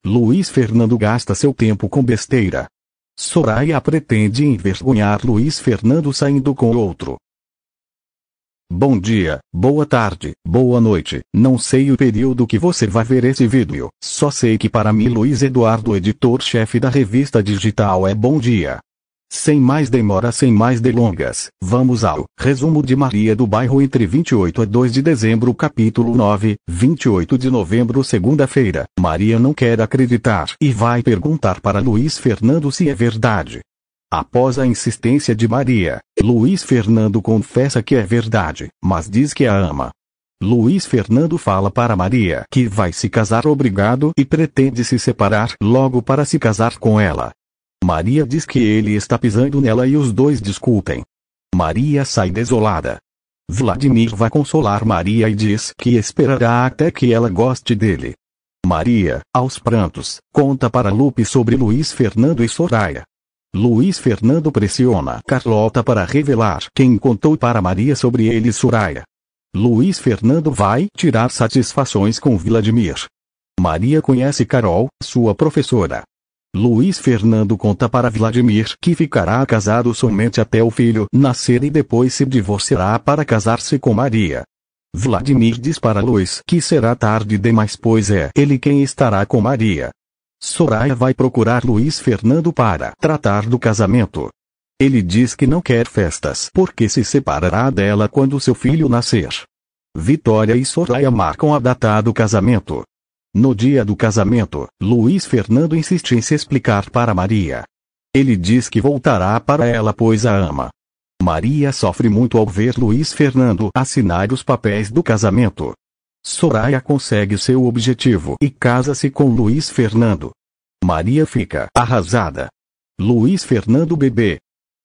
Luiz Fernando gasta seu tempo com besteira. Soraya pretende envergonhar Luiz Fernando saindo com outro. Bom dia, boa tarde, boa noite, não sei o período que você vai ver esse vídeo, só sei que para mim Luiz Eduardo, editor-chefe da revista digital, é bom dia. Sem mais demora, sem mais delongas, vamos ao resumo de Maria do Bairro entre 28 a 2 de dezembro, capítulo 9, 28 de novembro, segunda-feira. Maria não quer acreditar e vai perguntar para Luiz Fernando se é verdade. Após a insistência de Maria, Luiz Fernando confessa que é verdade, mas diz que a ama. Luiz Fernando fala para Maria que vai se casar obrigado e pretende se separar logo para se casar com ela. Maria diz que ele está pisando nela e os dois discutem. Maria sai desolada. Vladimir vai consolar Maria e diz que esperará até que ela goste dele. Maria, aos prantos, conta para Lupe sobre Luiz Fernando e Soraya. Luiz Fernando pressiona Carlota para revelar quem contou para Maria sobre ele e Soraya. Luiz Fernando vai tirar satisfações com Vladimir. Maria conhece Carol, sua professora. Luiz Fernando conta para Vladimir que ficará casado somente até o filho nascer e depois se divorciará para casar-se com Maria. Vladimir diz para Luiz que será tarde demais, pois é ele quem estará com Maria. Soraya vai procurar Luiz Fernando para tratar do casamento. Ele diz que não quer festas porque se separará dela quando seu filho nascer. Vitória e Soraya marcam a data do casamento. No dia do casamento, Luiz Fernando insiste em se explicar para Maria. Ele diz que voltará para ela pois a ama. Maria sofre muito ao ver Luiz Fernando assinar os papéis do casamento. Soraya consegue seu objetivo e casa-se com Luiz Fernando. Maria fica arrasada. Luiz Fernando bebê.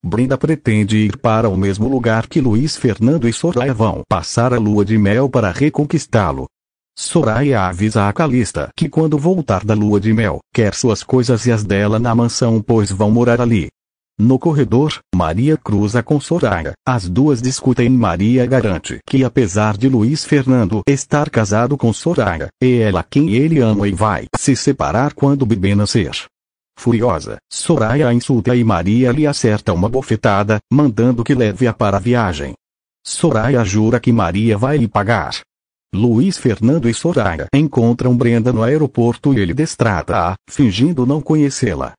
Brenda pretende ir para o mesmo lugar que Luiz Fernando e Soraya vão passar a lua de mel para reconquistá-lo. Soraya avisa a Calista que quando voltar da lua de mel, quer suas coisas e as dela na mansão pois vão morar ali. No corredor, Maria cruza com Soraya, as duas discutem e Maria garante que apesar de Luiz Fernando estar casado com Soraya, é ela quem ele ama e vai se separar quando o bebê nascer. Furiosa, Soraya a insulta e Maria lhe acerta uma bofetada, mandando que leve-a para a viagem. Soraya jura que Maria vai lhe pagar. Luiz Fernando e Soraya encontram Brenda no aeroporto e ele destrata-a, fingindo não conhecê-la.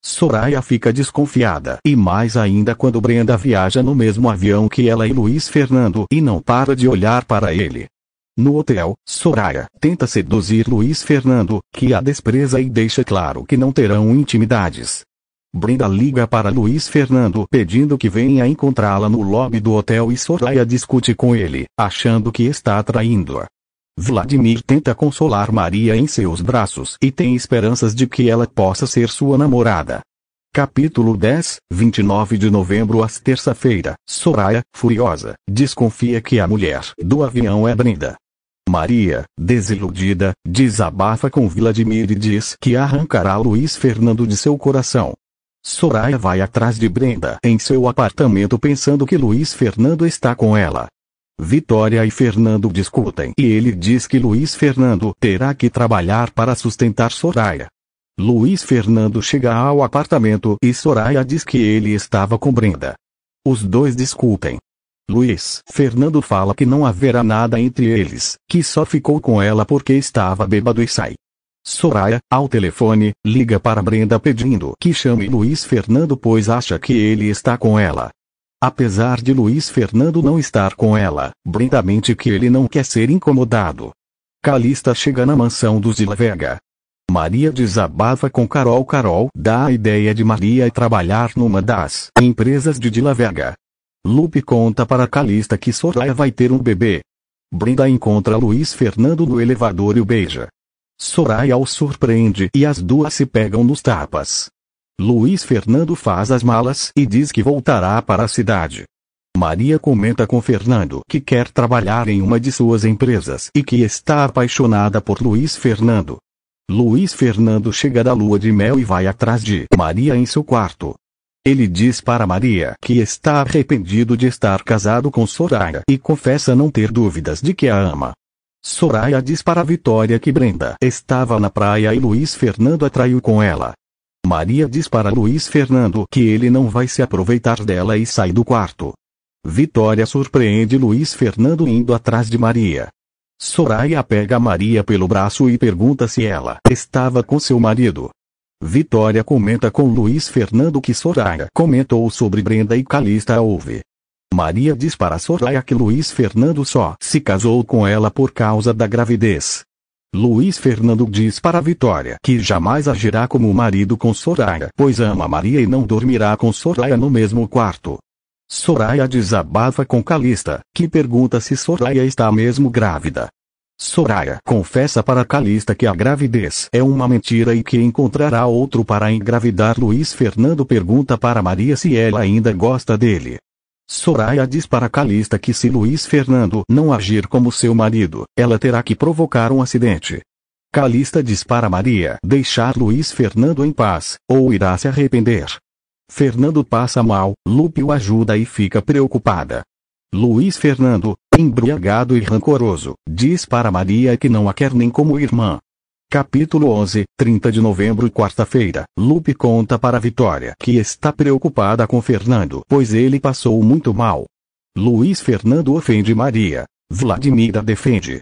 Soraya fica desconfiada e mais ainda quando Brenda viaja no mesmo avião que ela e Luiz Fernando e não para de olhar para ele. No hotel, Soraya tenta seduzir Luiz Fernando, que a despreza e deixa claro que não terão intimidades. Brenda liga para Luiz Fernando pedindo que venha encontrá-la no lobby do hotel e Soraya discute com ele, achando que está traindo-a. Vladimir tenta consolar Maria em seus braços e tem esperanças de que ela possa ser sua namorada. Capítulo 10, 29 de novembro, às terça-feira. Soraya, furiosa, desconfia que a mulher do avião é Brenda. Maria, desiludida, desabafa com Vladimir e diz que arrancará Luiz Fernando de seu coração. Soraya vai atrás de Brenda em seu apartamento pensando que Luiz Fernando está com ela. Vitória e Fernando discutem e ele diz que Luiz Fernando terá que trabalhar para sustentar Soraya. Luiz Fernando chega ao apartamento e Soraya diz que ele estava com Brenda. Os dois discutem. Luiz Fernando fala que não haverá nada entre eles, que só ficou com ela porque estava bêbado e sai. Soraya, ao telefone, liga para Brenda pedindo que chame Luiz Fernando pois acha que ele está com ela. Apesar de Luiz Fernando não estar com ela, Brenda mente que ele não quer ser incomodado. Calista chega na mansão dos de La Vega. Maria desabafa com Carol. Carol dá a ideia de Maria trabalhar numa das empresas de La Vega. Lupe conta para Calista que Soraya vai ter um bebê. Brenda encontra Luiz Fernando no elevador e o beija. Soraya o surpreende e as duas se pegam nos tapas. Luiz Fernando faz as malas e diz que voltará para a cidade. Maria comenta com Fernando que quer trabalhar em uma de suas empresas e que está apaixonada por Luiz Fernando. Luiz Fernando chega da lua de mel e vai atrás de Maria em seu quarto. Ele diz para Maria que está arrependido de estar casado com Soraya e confessa não ter dúvidas de que a ama. Soraya diz para Vitória que Brenda estava na praia e Luiz Fernando atraiu com ela. Maria diz para Luiz Fernando que ele não vai se aproveitar dela e sai do quarto. Vitória surpreende Luiz Fernando indo atrás de Maria. Soraya pega Maria pelo braço e pergunta se ela estava com seu marido. Vitória comenta com Luiz Fernando que Soraya comentou sobre Brenda e Calista ouve. Maria diz para Soraya que Luiz Fernando só se casou com ela por causa da gravidez. Luiz Fernando diz para Vitória que jamais agirá como marido com Soraya, pois ama Maria e não dormirá com Soraya no mesmo quarto. Soraya desabafa com Calista, que pergunta se Soraya está mesmo grávida. Soraya confessa para Calista que a gravidez é uma mentira e que encontrará outro para engravidar. Luiz Fernando pergunta para Maria se ela ainda gosta dele. Soraya diz para Calista que se Luiz Fernando não agir como seu marido, ela terá que provocar um acidente. Calista diz para Maria deixar Luiz Fernando em paz, ou irá se arrepender. Fernando passa mal, Lupe o ajuda e fica preocupada. Luiz Fernando, embriagado e rancoroso, diz para Maria que não a quer nem como irmã. Capítulo 11, 30 de novembro, quarta-feira. Lupe conta para Vitória que está preocupada com Fernando, pois ele passou muito mal. Luiz Fernando ofende Maria. Vladimir a defende.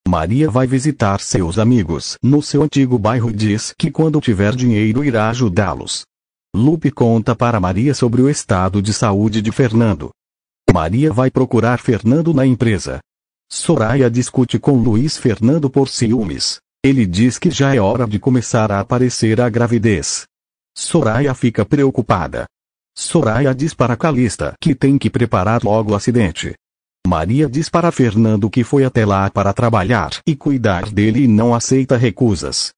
Maria vai visitar seus amigos no seu antigo bairro e diz que quando tiver dinheiro irá ajudá-los. Lupe conta para Maria sobre o estado de saúde de Fernando. Maria vai procurar Fernando na empresa. Soraya discute com Luiz Fernando por ciúmes. Ele diz que já é hora de começar a aparecer a gravidez. Soraya fica preocupada. Soraya diz para Calista que tem que preparar logo o acidente. Maria diz para Fernando que foi até lá para trabalhar e cuidar dele e não aceita recusas.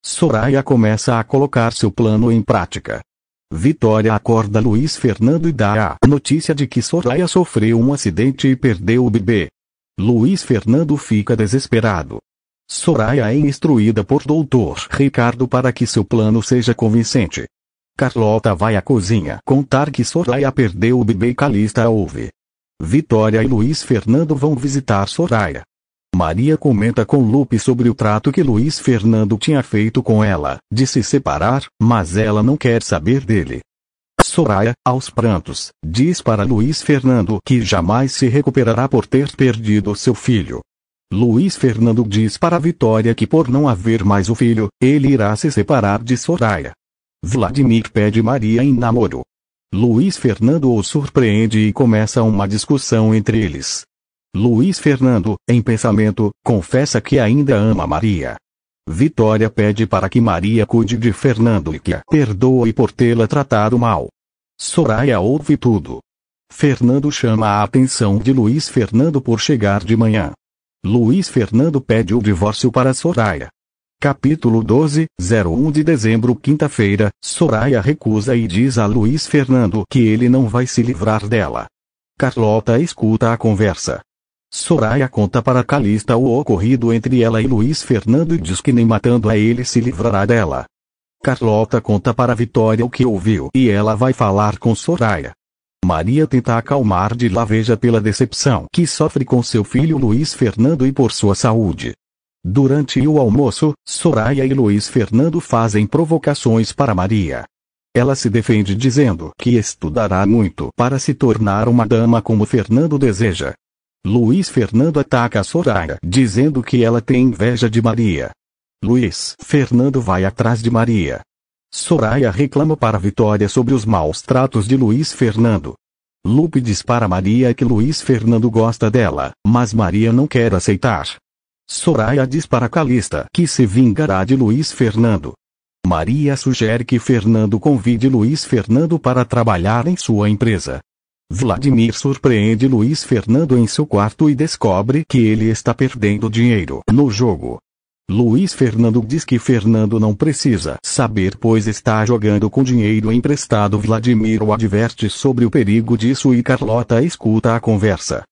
Soraya começa a colocar seu plano em prática. Vitória acorda Luiz Fernando e dá a notícia de que Soraya sofreu um acidente e perdeu o bebê. Luiz Fernando fica desesperado. Soraya é instruída por Dr. Ricardo para que seu plano seja convincente. Carlota vai à cozinha contar que Soraya perdeu o bebê e Calista ouve. Vitória e Luiz Fernando vão visitar Soraya. Maria comenta com Lupe sobre o trato que Luiz Fernando tinha feito com ela, de se separar, mas ela não quer saber dele. Soraya, aos prantos, diz para Luiz Fernando que jamais se recuperará por ter perdido seu filho. Luiz Fernando diz para Vitória que por não haver mais o filho, ele irá se separar de Soraya. Vladimir pede Maria em namoro. Luiz Fernando o surpreende e começa uma discussão entre eles. Luiz Fernando, em pensamento, confessa que ainda ama Maria. Vitória pede para que Maria cuide de Fernando e que a perdoe por tê-la tratado mal. Soraya ouve tudo. Fernando chama a atenção de Luiz Fernando por chegar de manhã. Luiz Fernando pede o divórcio para Soraya. Capítulo 12, 01 de dezembro, quinta-feira. Soraya recusa e diz a Luiz Fernando que ele não vai se livrar dela. Carlota escuta a conversa. Soraya conta para Calista o ocorrido entre ela e Luiz Fernando e diz que nem matando a ele se livrará dela. Carlota conta para Vitória o que ouviu e ela vai falar com Soraya. Maria tenta acalmar de Laveja pela decepção que sofre com seu filho Luiz Fernando e por sua saúde. Durante o almoço, Soraya e Luiz Fernando fazem provocações para Maria. Ela se defende dizendo que estudará muito para se tornar uma dama como Fernando deseja. Luiz Fernando ataca a Soraya dizendo que ela tem inveja de Maria. Luiz Fernando vai atrás de Maria. Soraya reclama para Vitória sobre os maus tratos de Luiz Fernando. Lupe diz para Maria que Luiz Fernando gosta dela, mas Maria não quer aceitar. Soraya diz para Calista que se vingará de Luiz Fernando. Maria sugere que Fernando convide Luiz Fernando para trabalhar em sua empresa. Vladimir surpreende Luiz Fernando em seu quarto e descobre que ele está perdendo dinheiro no jogo. Luiz Fernando diz que Fernando não precisa saber pois está jogando com dinheiro emprestado. Vladimir o adverte sobre o perigo disso e Carlota escuta a conversa.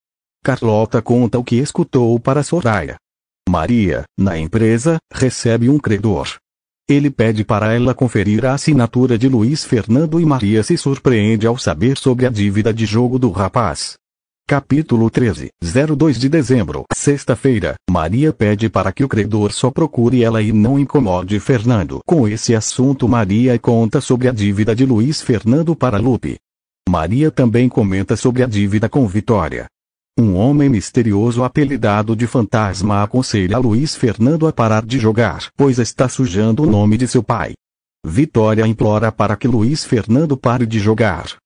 Carlota conta o que escutou para Soraya. Maria, na empresa, recebe um credor. Ele pede para ela conferir a assinatura de Luiz Fernando e Maria se surpreende ao saber sobre a dívida de jogo do rapaz. Capítulo 13, 02 de dezembro, sexta-feira. Maria pede para que o credor só procure ela e não incomode Fernando. Com esse assunto, Maria conta sobre a dívida de Luiz Fernando para Lupe. Maria também comenta sobre a dívida com Vitória. Um homem misterioso apelidado de Fantasma aconselha Luiz Fernando a parar de jogar, pois está sujando o nome de seu pai. Vitória implora para que Luiz Fernando pare de jogar.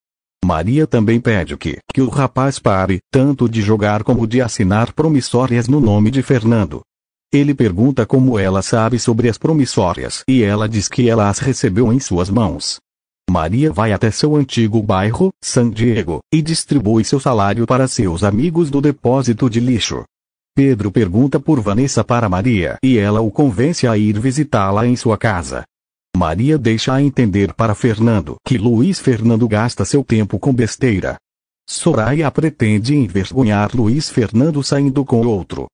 Maria também pede que o rapaz pare, tanto de jogar como de assinar promissórias no nome de Fernando. Ele pergunta como ela sabe sobre as promissórias e ela diz que ela as recebeu em suas mãos. Maria vai até seu antigo bairro, San Diego, e distribui seu salário para seus amigos do depósito de lixo. Pedro pergunta por Vanessa para Maria e ela o convence a ir visitá-la em sua casa. Maria deixa a entender para Fernando que Luiz Fernando gasta seu tempo com besteira. Soraya pretende envergonhar Luiz Fernando saindo com outro.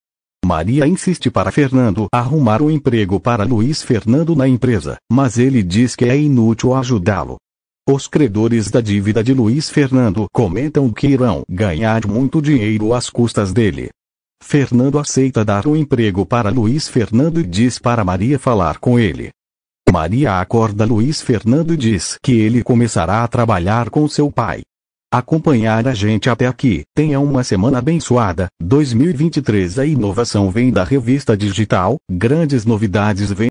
Maria insiste para Fernando arrumar um emprego para Luiz Fernando na empresa, mas ele diz que é inútil ajudá-lo. Os credores da dívida de Luiz Fernando comentam que irão ganhar muito dinheiro às custas dele. Fernando aceita dar um emprego para Luiz Fernando e diz para Maria falar com ele. Maria acorda Luiz Fernando e diz que ele começará a trabalhar com seu pai. Acompanhar a gente até aqui. Tenha uma semana abençoada. 2023. A inovação vem da revista digital. Grandes novidades vêm.